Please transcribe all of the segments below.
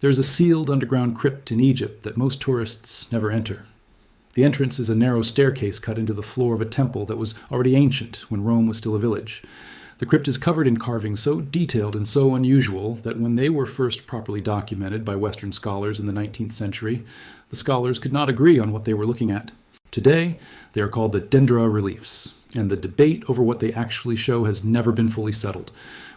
There's a sealed underground crypt in Egypt that most tourists never enter. The entrance is a narrow staircase cut into the floor of a temple that was already ancient when Rome was still a village. The crypt is covered in carvings so detailed and so unusual that when they were first properly documented by Western scholars in the 19th century, the scholars could not agree on what they were looking at. Today, they are called the Dendera reliefs, and the debate over what they actually show has never been fully settled,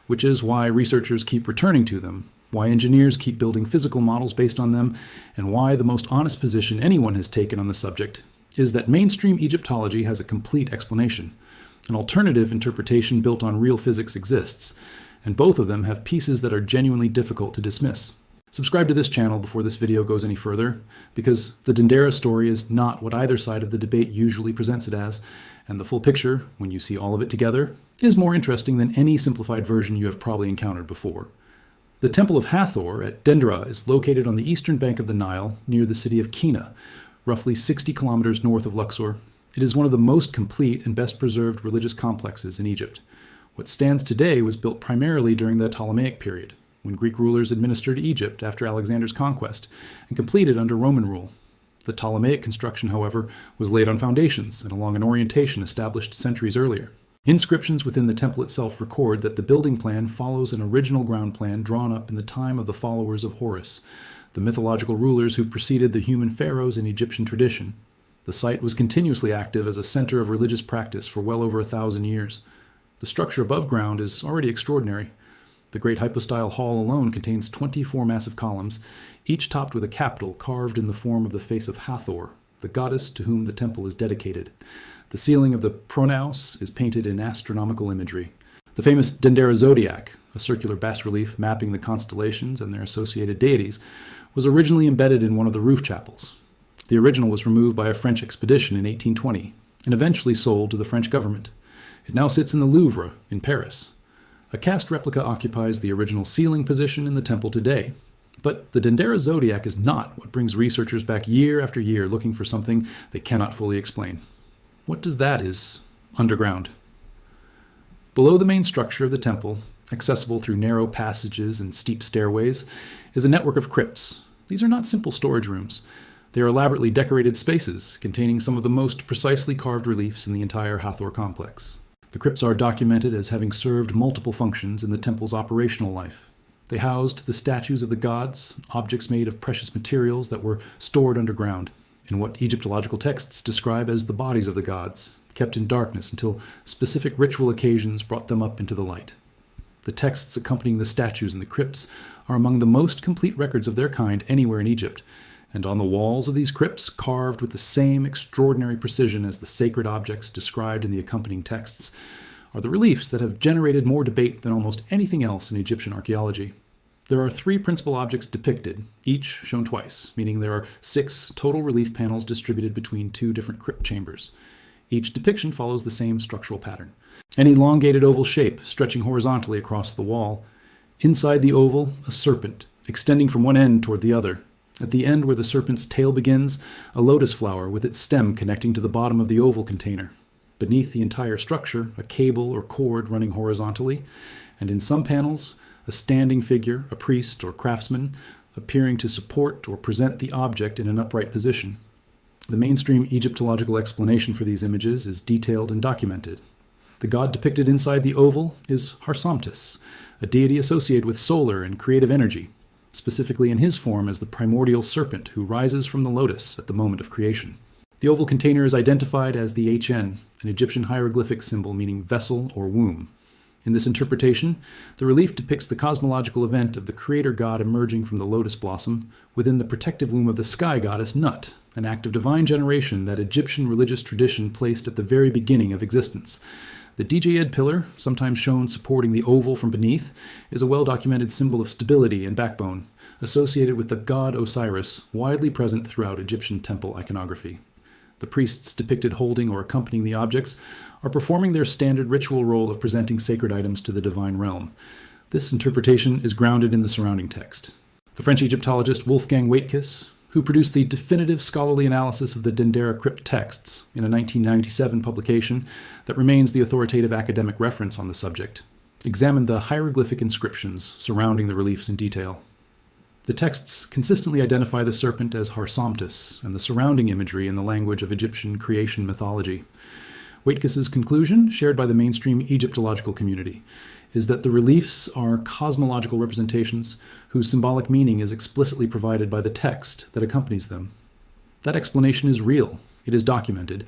which is why researchers keep returning to them, why engineers keep building physical models based on them, and why the most honest position anyone has taken on the subject is that mainstream Egyptology has a complete explanation. An alternative interpretation built on real physics exists, and both of them have pieces that are genuinely difficult to dismiss. Subscribe to this channel before this video goes any further, because the Dendera story is not what either side of the debate usually presents it as, and the full picture, when you see all of it together, is more interesting than any simplified version you have probably encountered before. The Temple of Hathor at Dendera is located on the eastern bank of the Nile, near the city of Qina, roughly 60 kilometers north of Luxor. It is one of the most complete and best preserved religious complexes in Egypt. What stands today was built primarily during the Ptolemaic period, when Greek rulers administered Egypt after Alexander's conquest, and completed under Roman rule. The Ptolemaic construction, however, was laid on foundations and along an orientation established centuries earlier. Inscriptions within the temple itself record that the building plan follows an original ground plan drawn up in the time of the followers of Horus, the mythological rulers who preceded the human pharaohs in Egyptian tradition. The site was continuously active as a center of religious practice for well over 1,000 years. The structure above ground is already extraordinary. The great hypostyle hall alone contains 24 massive columns, each topped with a capital carved in the form of the face of Hathor, the goddess to whom the temple is dedicated. The ceiling of the pronaos is painted in astronomical imagery. The famous Dendera zodiac, a circular bas-relief mapping the constellations and their associated deities, was originally embedded in one of the roof chapels. The original was removed by a French expedition in 1820 and eventually sold to the French government. It now sits in the Louvre in Paris. A cast replica occupies the original ceiling position in the temple today. But the Dendera zodiac is not what brings researchers back year after year looking for something they cannot fully explain. What does that is underground? Below the main structure of the temple, accessible through narrow passages and steep stairways, is a network of crypts. These are not simple storage rooms. They are elaborately decorated spaces containing some of the most precisely carved reliefs in the entire Hathor complex. The crypts are documented as having served multiple functions in the temple's operational life. They housed the statues of the gods, objects made of precious materials that were stored underground, in what Egyptological texts describe as the bodies of the gods, kept in darkness until specific ritual occasions brought them up into the light. The texts accompanying the statues in the crypts are among the most complete records of their kind anywhere in Egypt, and on the walls of these crypts, carved with the same extraordinary precision as the sacred objects described in the accompanying texts, are the reliefs that have generated more debate than almost anything else in Egyptian archaeology. There are 3 principal objects depicted, each shown twice, meaning there are 6 total relief panels distributed between 2 different crypt chambers. Each depiction follows the same structural pattern. An elongated oval shape stretching horizontally across the wall. Inside the oval, a serpent, extending from one end toward the other. At the end where the serpent's tail begins, a lotus flower with its stem connecting to the bottom of the oval container. Beneath the entire structure, a cable or cord running horizontally, and in some panels, a standing figure, a priest or craftsman, appearing to support or present the object in an upright position. The mainstream Egyptological explanation for these images is detailed and documented. The god depicted inside the oval is Harsamtis, a deity associated with solar and creative energy, specifically in his form as the primordial serpent who rises from the lotus at the moment of creation. The oval container is identified as the HN, an Egyptian hieroglyphic symbol meaning vessel or womb. In this interpretation, the relief depicts the cosmological event of the creator god emerging from the lotus blossom within the protective womb of the sky goddess Nut, an act of divine generation that Egyptian religious tradition placed at the very beginning of existence. The Djed pillar, sometimes shown supporting the oval from beneath, is a well-documented symbol of stability and backbone, associated with the god Osiris, widely present throughout Egyptian temple iconography. The priests depicted holding or accompanying the objects are performing their standard ritual role of presenting sacred items to the divine realm. This interpretation is grounded in the surrounding text. The French Egyptologist Wolfgang Waitkiss, who produced the definitive scholarly analysis of the Dendera crypt texts in a 1997 publication that remains the authoritative academic reference on the subject, examined the hieroglyphic inscriptions surrounding the reliefs in detail. The texts consistently identify the serpent as Harsamtis and the surrounding imagery in the language of Egyptian creation mythology. Waitkus's conclusion, shared by the mainstream Egyptological community, is that the reliefs are cosmological representations whose symbolic meaning is explicitly provided by the text that accompanies them. That explanation is real. It is documented.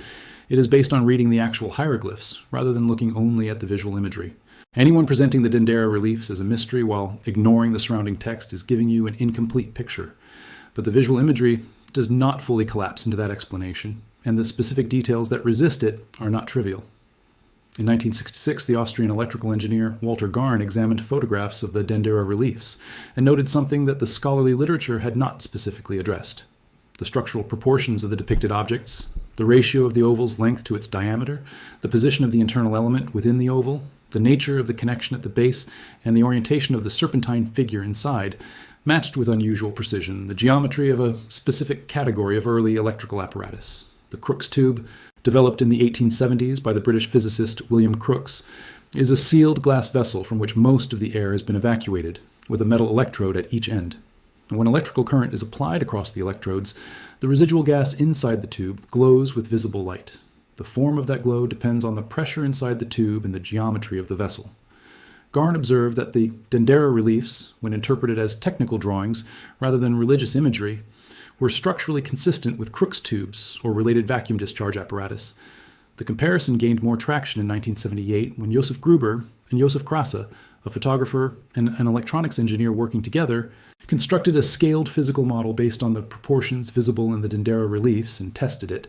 It is based on reading the actual hieroglyphs, rather than looking only at the visual imagery. Anyone presenting the Dendera reliefs as a mystery while ignoring the surrounding text is giving you an incomplete picture. But the visual imagery does not fully collapse into that explanation, and the specific details that resist it are not trivial. In 1966, the Austrian electrical engineer Walter Garn examined photographs of the Dendera reliefs and noted something that the scholarly literature had not specifically addressed. The structural proportions of the depicted objects, the ratio of the oval's length to its diameter, the position of the internal element within the oval, the nature of the connection at the base, and the orientation of the serpentine figure inside matched with unusual precision the geometry of a specific category of early electrical apparatus. The Crookes tube, developed in the 1870s by the British physicist William Crookes, is a sealed glass vessel from which most of the air has been evacuated, with a metal electrode at each end. And when electrical current is applied across the electrodes, the residual gas inside the tube glows with visible light. The form of that glow depends on the pressure inside the tube and the geometry of the vessel. Garn observed that the Dendera reliefs, when interpreted as technical drawings rather than religious imagery, were structurally consistent with Crookes tubes or related vacuum discharge apparatus. The comparison gained more traction in 1978 when Josef Gruber and Josef Krasse, a photographer and an electronics engineer working together, constructed a scaled physical model based on the proportions visible in the Dendera reliefs and tested it.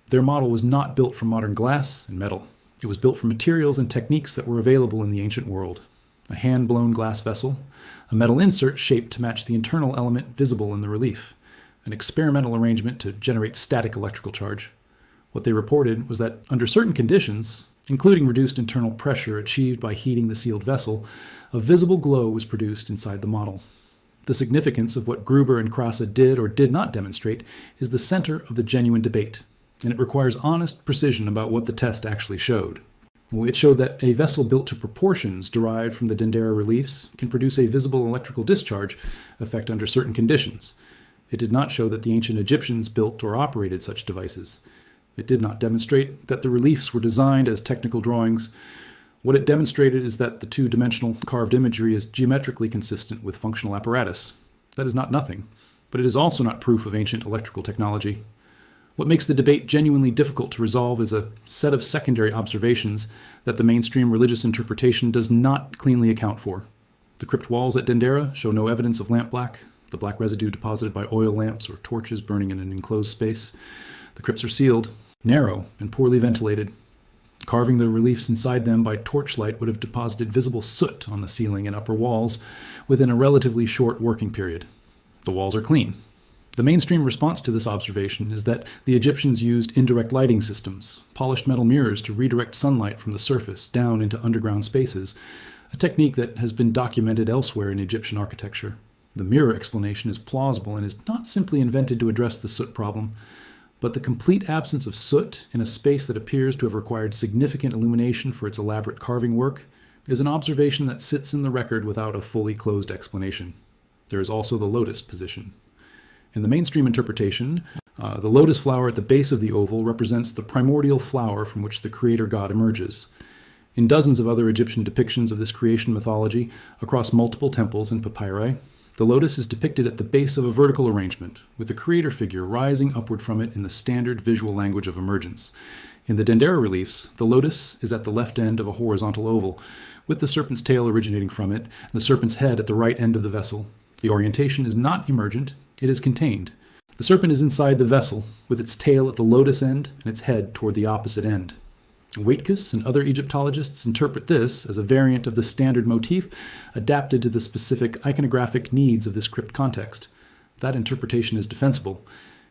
Their model was not built from modern glass and metal. It was built from materials and techniques that were available in the ancient world. A hand-blown glass vessel, a metal insert shaped to match the internal element visible in the relief, an experimental arrangement to generate static electrical charge. What they reported was that under certain conditions, including reduced internal pressure achieved by heating the sealed vessel, a visible glow was produced inside the model. The significance of what Gruber and Krasse did or did not demonstrate is the center of the genuine debate, and it requires honest precision about what the test actually showed. It showed that a vessel built to proportions derived from the Dendera reliefs can produce a visible electrical discharge effect under certain conditions. It did not show that the ancient Egyptians built or operated such devices. It did not demonstrate that the reliefs were designed as technical drawings. What it demonstrated is that the two-dimensional carved imagery is geometrically consistent with functional apparatus. That is not nothing, but it is also not proof of ancient electrical technology. What makes the debate genuinely difficult to resolve is a set of secondary observations that the mainstream religious interpretation does not cleanly account for. The crypt walls at Dendera show no evidence of lampblack, the black residue deposited by oil lamps or torches burning in an enclosed space. The crypts are sealed, narrow, and poorly ventilated. Carving the reliefs inside them by torchlight would have deposited visible soot on the ceiling and upper walls within a relatively short working period. The walls are clean. The mainstream response to this observation is that the Egyptians used indirect lighting systems, polished metal mirrors to redirect sunlight from the surface down into underground spaces, a technique that has been documented elsewhere in Egyptian architecture. The mirror explanation is plausible and is not simply invented to address the soot problem, but the complete absence of soot in a space that appears to have required significant illumination for its elaborate carving work is an observation that sits in the record without a fully closed explanation. There is also the lotus position. In the mainstream interpretation, the lotus flower at the base of the oval represents the primordial flower from which the creator god emerges. In dozens of other Egyptian depictions of this creation mythology across multiple temples and papyri, the lotus is depicted at the base of a vertical arrangement, with the creator figure rising upward from it in the standard visual language of emergence. In the Dendera reliefs, the lotus is at the left end of a horizontal oval, with the serpent's tail originating from it, and the serpent's head at the right end of the vessel. The orientation is not emergent, it is contained. The serpent is inside the vessel, with its tail at the lotus end and its head toward the opposite end. Waitkus and other Egyptologists interpret this as a variant of the standard motif adapted to the specific iconographic needs of this crypt context. That interpretation is defensible.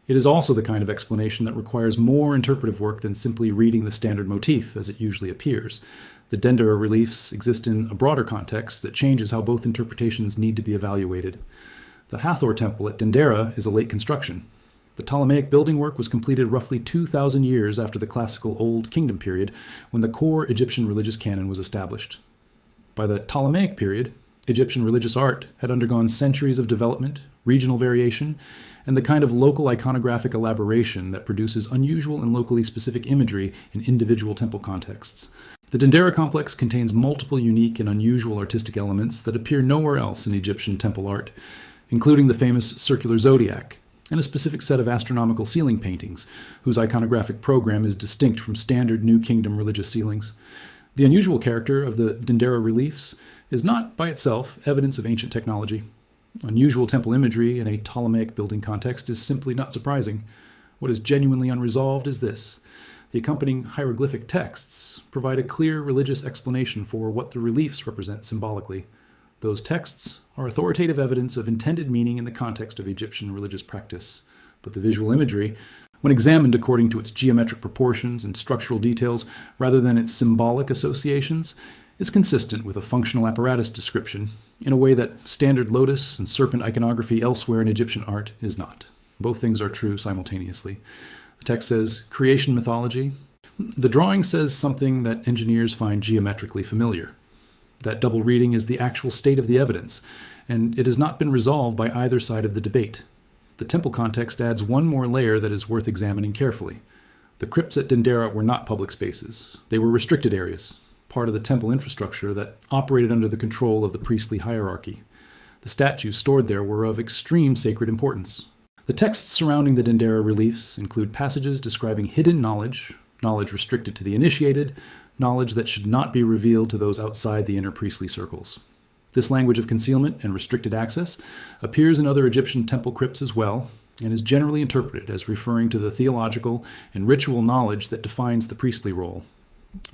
It is also the kind of explanation that requires more interpretive work than simply reading the standard motif as it usually appears. The Dendera reliefs exist in a broader context that changes how both interpretations need to be evaluated. The Hathor temple at Dendera is a late construction. The Ptolemaic building work was completed roughly 2,000 years after the classical Old Kingdom period, when the core Egyptian religious canon was established. By the Ptolemaic period, Egyptian religious art had undergone centuries of development, regional variation, and the kind of local iconographic elaboration that produces unusual and locally specific imagery in individual temple contexts. The Dendera complex contains multiple unique and unusual artistic elements that appear nowhere else in Egyptian temple art, including the famous circular zodiac, and a specific set of astronomical ceiling paintings, whose iconographic program is distinct from standard New Kingdom religious ceilings. The unusual character of the Dendera reliefs is not, by itself, evidence of ancient technology. Unusual temple imagery in a Ptolemaic building context is simply not surprising. What is genuinely unresolved is this. The accompanying hieroglyphic texts provide a clear religious explanation for what the reliefs represent symbolically. Those texts are authoritative evidence of intended meaning in the context of Egyptian religious practice. But the visual imagery, when examined according to its geometric proportions and structural details rather than its symbolic associations, is consistent with a functional apparatus description in a way that standard lotus and serpent iconography elsewhere in Egyptian art is not. Both things are true simultaneously. The text says, creation mythology. The drawing says something that engineers find geometrically familiar. That double reading is the actual state of the evidence, and it has not been resolved by either side of the debate. The temple context adds one more layer that is worth examining carefully. The crypts at Dendera were not public spaces. They were restricted areas, part of the temple infrastructure that operated under the control of the priestly hierarchy. The statues stored there were of extreme sacred importance. The texts surrounding the Dendera reliefs include passages describing hidden knowledge, knowledge restricted to the initiated, knowledge that should not be revealed to those outside the inner priestly circles. This language of concealment and restricted access appears in other Egyptian temple crypts as well, and is generally interpreted as referring to the theological and ritual knowledge that defines the priestly role.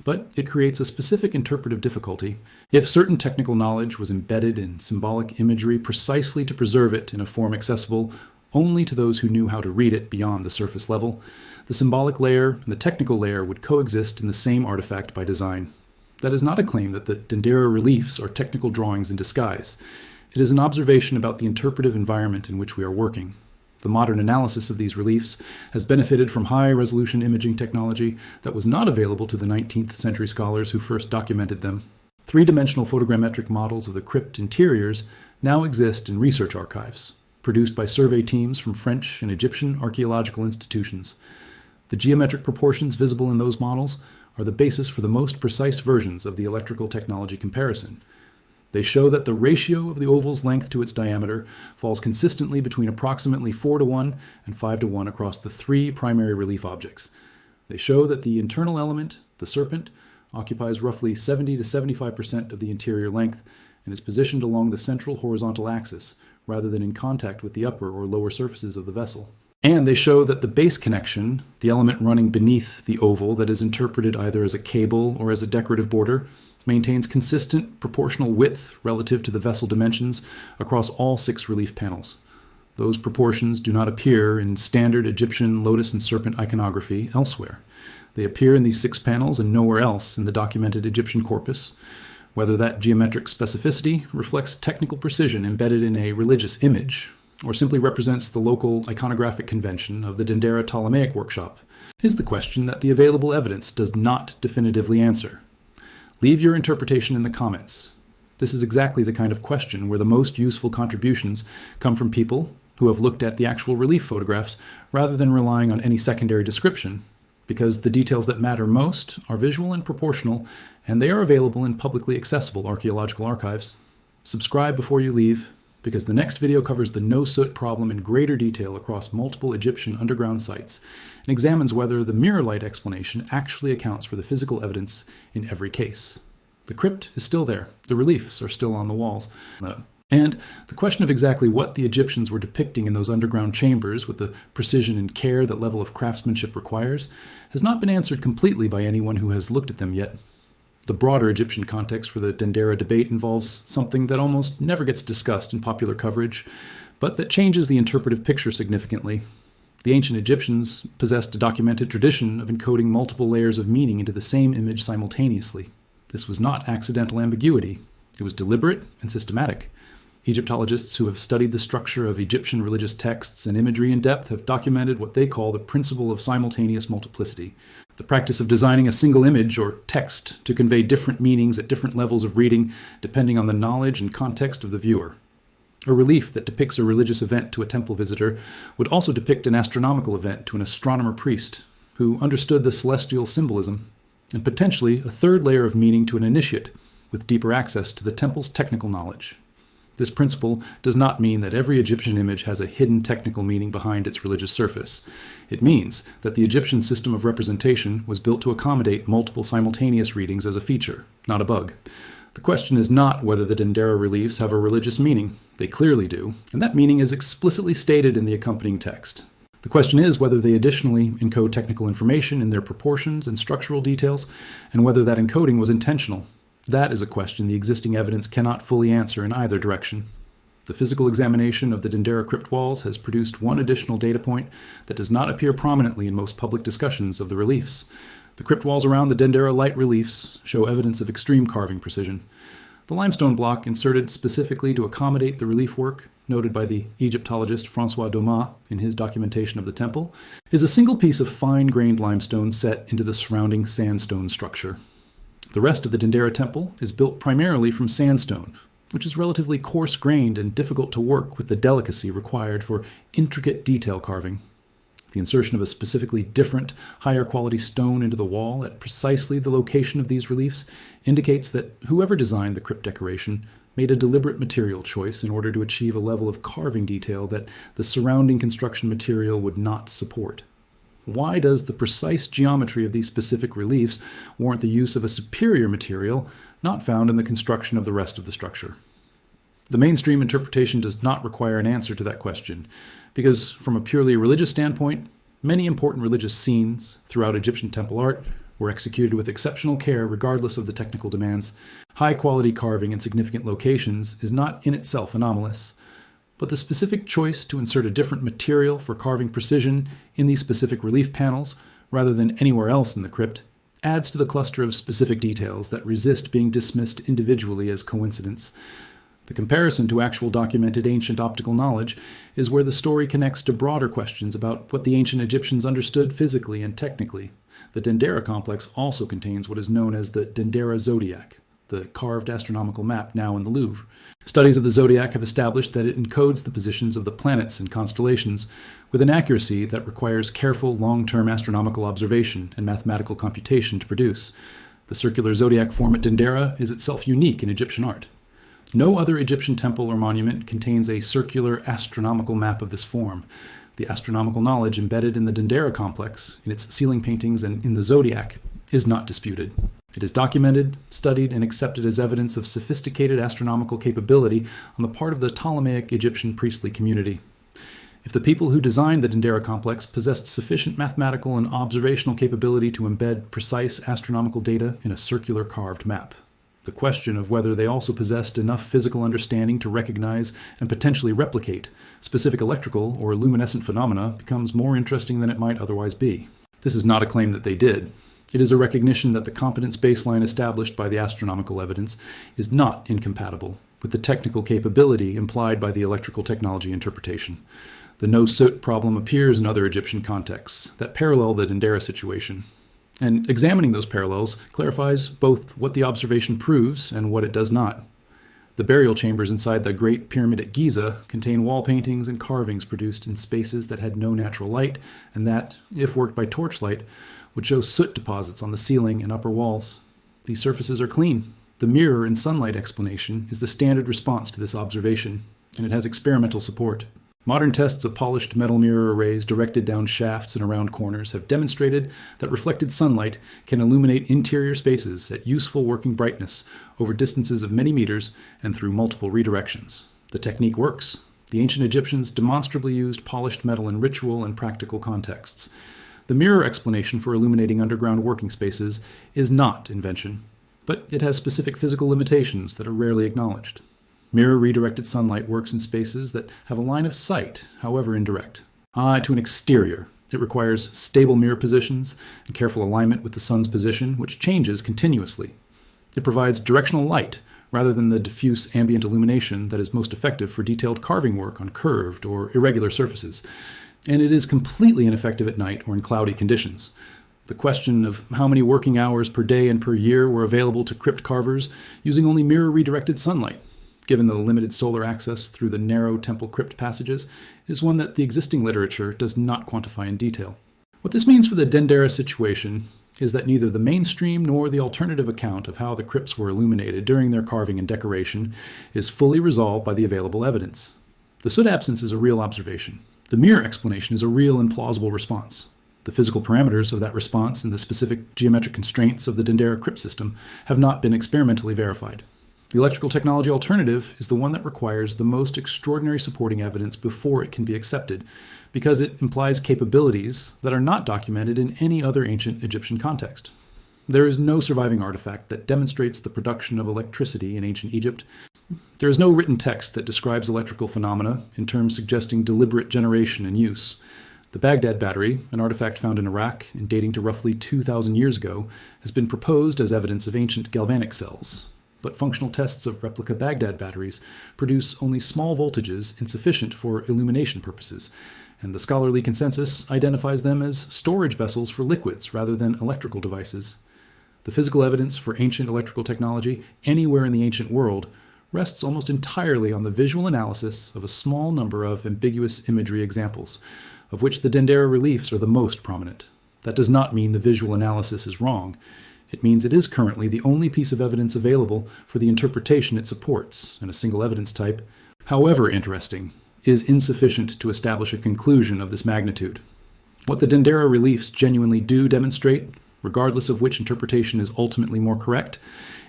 But it creates a specific interpretive difficulty if certain technical knowledge was embedded in symbolic imagery precisely to preserve it in a form accessible only to those who knew how to read it beyond the surface level. The symbolic layer and the technical layer would coexist in the same artifact by design. That is not a claim that the Dendera reliefs are technical drawings in disguise. It is an observation about the interpretive environment in which we are working. The modern analysis of these reliefs has benefited from high-resolution imaging technology that was not available to the 19th century scholars who first documented them. Three-dimensional photogrammetric models of the crypt interiors now exist in research archives, produced by survey teams from French and Egyptian archaeological institutions. The geometric proportions visible in those models are the basis for the most precise versions of the electrical technology comparison. They show that the ratio of the oval's length to its diameter falls consistently between approximately 4:1 and 5:1 across the three primary relief objects. They show that the internal element, the serpent, occupies roughly 70 to 75% of the interior length and is positioned along the central horizontal axis, rather than in contact with the upper or lower surfaces of the vessel. And they show that the base connection, the element running beneath the oval that is interpreted either as a cable or as a decorative border, maintains consistent proportional width relative to the vessel dimensions across all 6 relief panels. Those proportions do not appear in standard Egyptian lotus and serpent iconography elsewhere. They appear in these 6 panels and nowhere else in the documented Egyptian corpus. Whether that geometric specificity reflects technical precision embedded in a religious image, or simply represents the local iconographic convention of the Dendera Ptolemaic workshop, is the question that the available evidence does not definitively answer. Leave your interpretation in the comments. This is exactly the kind of question where the most useful contributions come from people who have looked at the actual relief photographs rather than relying on any secondary description, because the details that matter most are visual and proportional, and they are available in publicly accessible archaeological archives. Subscribe before you leave, because the next video covers the no-soot problem in greater detail across multiple Egyptian underground sites and examines whether the mirror light explanation actually accounts for the physical evidence in every case. The crypt is still there. The reliefs are still on the walls. And the question of exactly what the Egyptians were depicting in those underground chambers with the precision and care that level of craftsmanship requires has not been answered completely by anyone who has looked at them yet. The broader Egyptian context for the Dendera debate involves something that almost never gets discussed in popular coverage, but that changes the interpretive picture significantly. The ancient Egyptians possessed a documented tradition of encoding multiple layers of meaning into the same image simultaneously. This was not accidental ambiguity. It was deliberate and systematic. Egyptologists who have studied the structure of Egyptian religious texts and imagery in depth have documented what they call the principle of simultaneous multiplicity, the practice of designing a single image or text to convey different meanings at different levels of reading depending on the knowledge and context of the viewer. A relief that depicts a religious event to a temple visitor would also depict an astronomical event to an astronomer priest who understood the celestial symbolism, and potentially a third layer of meaning to an initiate with deeper access to the temple's technical knowledge. This principle does not mean that every Egyptian image has a hidden technical meaning behind its religious surface. It means that the Egyptian system of representation was built to accommodate multiple simultaneous readings as a feature, not a bug. The question is not whether the Dendera reliefs have a religious meaning. They clearly do, and that meaning is explicitly stated in the accompanying text. The question is whether they additionally encode technical information in their proportions and structural details, and whether that encoding was intentional. That is a question the existing evidence cannot fully answer in either direction. The physical examination of the Dendera crypt walls has produced one additional data point that does not appear prominently in most public discussions of the reliefs. The crypt walls around the Dendera Light reliefs show evidence of extreme carving precision. The limestone block inserted specifically to accommodate the relief work, noted by the Egyptologist François Domas in his documentation of the temple, is a single piece of fine-grained limestone set into the surrounding sandstone structure. The rest of the Dendera temple is built primarily from sandstone, which is relatively coarse-grained and difficult to work with the delicacy required for intricate detail carving. The insertion of a specifically different, higher-quality stone into the wall at precisely the location of these reliefs indicates that whoever designed the crypt decoration made a deliberate material choice in order to achieve a level of carving detail that the surrounding construction material would not support. Why does the precise geometry of these specific reliefs warrant the use of a superior material not found in the construction of the rest of the structure? The mainstream interpretation does not require an answer to that question, because from a purely religious standpoint, many important religious scenes throughout Egyptian temple art were executed with exceptional care regardless of the technical demands. High-quality carving in significant locations is not in itself anomalous, but the specific choice to insert a different material for carving precision in these specific relief panels, rather than anywhere else in the crypt, adds to the cluster of specific details that resist being dismissed individually as coincidence. The comparison to actual documented ancient optical knowledge is where the story connects to broader questions about what the ancient Egyptians understood physically and technically. The Dendera complex also contains what is known as the Dendera zodiac, the carved astronomical map now in the Louvre. Studies of the zodiac have established that it encodes the positions of the planets and constellations with an accuracy that requires careful long-term astronomical observation and mathematical computation to produce. The circular zodiac form at Dendera is itself unique in Egyptian art. No other Egyptian temple or monument contains a circular astronomical map of this form. The astronomical knowledge embedded in the Dendera complex, in its ceiling paintings and in the zodiac, is not disputed. It is documented, studied, and accepted as evidence of sophisticated astronomical capability on the part of the Ptolemaic Egyptian priestly community. If the people who designed the Dendera complex possessed sufficient mathematical and observational capability to embed precise astronomical data in a circular carved map, the question of whether they also possessed enough physical understanding to recognize and potentially replicate specific electrical or luminescent phenomena becomes more interesting than it might otherwise be. This is not a claim that they did. It is a recognition that the competence baseline established by the astronomical evidence is not incompatible with the technical capability implied by the electrical technology interpretation. The no-soot problem appears in other Egyptian contexts that parallel the Dendera situation. And examining those parallels clarifies both what the observation proves and what it does not. The burial chambers inside the Great Pyramid at Giza contain wall paintings and carvings produced in spaces that had no natural light, and that, if worked by torchlight, would show soot deposits on the ceiling and upper walls. These surfaces are clean. The mirror and sunlight explanation is the standard response to this observation, and it has experimental support. Modern tests of polished metal mirror arrays directed down shafts and around corners have demonstrated that reflected sunlight can illuminate interior spaces at useful working brightness over distances of many meters and through multiple redirections. The technique works. The ancient Egyptians demonstrably used polished metal in ritual and practical contexts. The mirror explanation for illuminating underground working spaces is not invention, but it has specific physical limitations that are rarely acknowledged. Mirror-redirected sunlight works in spaces that have a line of sight, however indirect. To an exterior. It requires stable mirror positions and careful alignment with the sun's position, which changes continuously. It provides directional light rather than the diffuse ambient illumination that is most effective for detailed carving work on curved or irregular surfaces. And it is completely ineffective at night or in cloudy conditions. The question of how many working hours per day and per year were available to crypt carvers using only mirror-redirected sunlight, given the limited solar access through the narrow temple crypt passages, is one that the existing literature does not quantify in detail. What this means for the Dendera situation is that neither the mainstream nor the alternative account of how the crypts were illuminated during their carving and decoration is fully resolved by the available evidence. The soot absence is a real observation. The mirror explanation is a real and plausible response. The physical parameters of that response and the specific geometric constraints of the Dendera crypt system have not been experimentally verified. The electrical technology alternative is the one that requires the most extraordinary supporting evidence before it can be accepted, because it implies capabilities that are not documented in any other ancient Egyptian context. There is no surviving artifact that demonstrates the production of electricity in ancient Egypt. There is no written text that describes electrical phenomena in terms suggesting deliberate generation and use. The Baghdad battery, an artifact found in Iraq and dating to roughly 2,000 years ago, has been proposed as evidence of ancient galvanic cells. But functional tests of replica Baghdad batteries produce only small voltages insufficient for illumination purposes, and the scholarly consensus identifies them as storage vessels for liquids rather than electrical devices. The physical evidence for ancient electrical technology anywhere in the ancient world rests almost entirely on the visual analysis of a small number of ambiguous imagery examples, of which the Dendera reliefs are the most prominent. That does not mean the visual analysis is wrong. It means it is currently the only piece of evidence available for the interpretation it supports, and a single evidence type, however interesting, is insufficient to establish a conclusion of this magnitude. What the Dendera reliefs genuinely do demonstrate, regardless of which interpretation is ultimately more correct,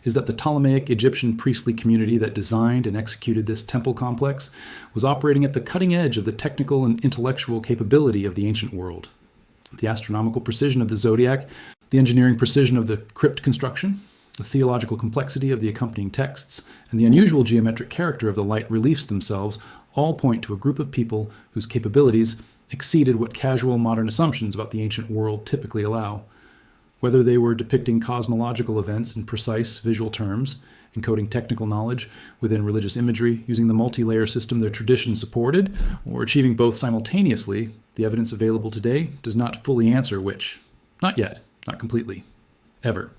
is that the Ptolemaic Egyptian priestly community that designed and executed this temple complex was operating at the cutting edge of the technical and intellectual capability of the ancient world. The astronomical precision of the zodiac, the engineering precision of the crypt construction, the theological complexity of the accompanying texts, and the unusual geometric character of the light reliefs themselves all point to a group of people whose capabilities exceeded what casual modern assumptions about the ancient world typically allow. Whether they were depicting cosmological events in precise visual terms, encoding technical knowledge within religious imagery using the multi-layer system their tradition supported, or achieving both simultaneously, the evidence available today does not fully answer which. Not yet, not completely, ever.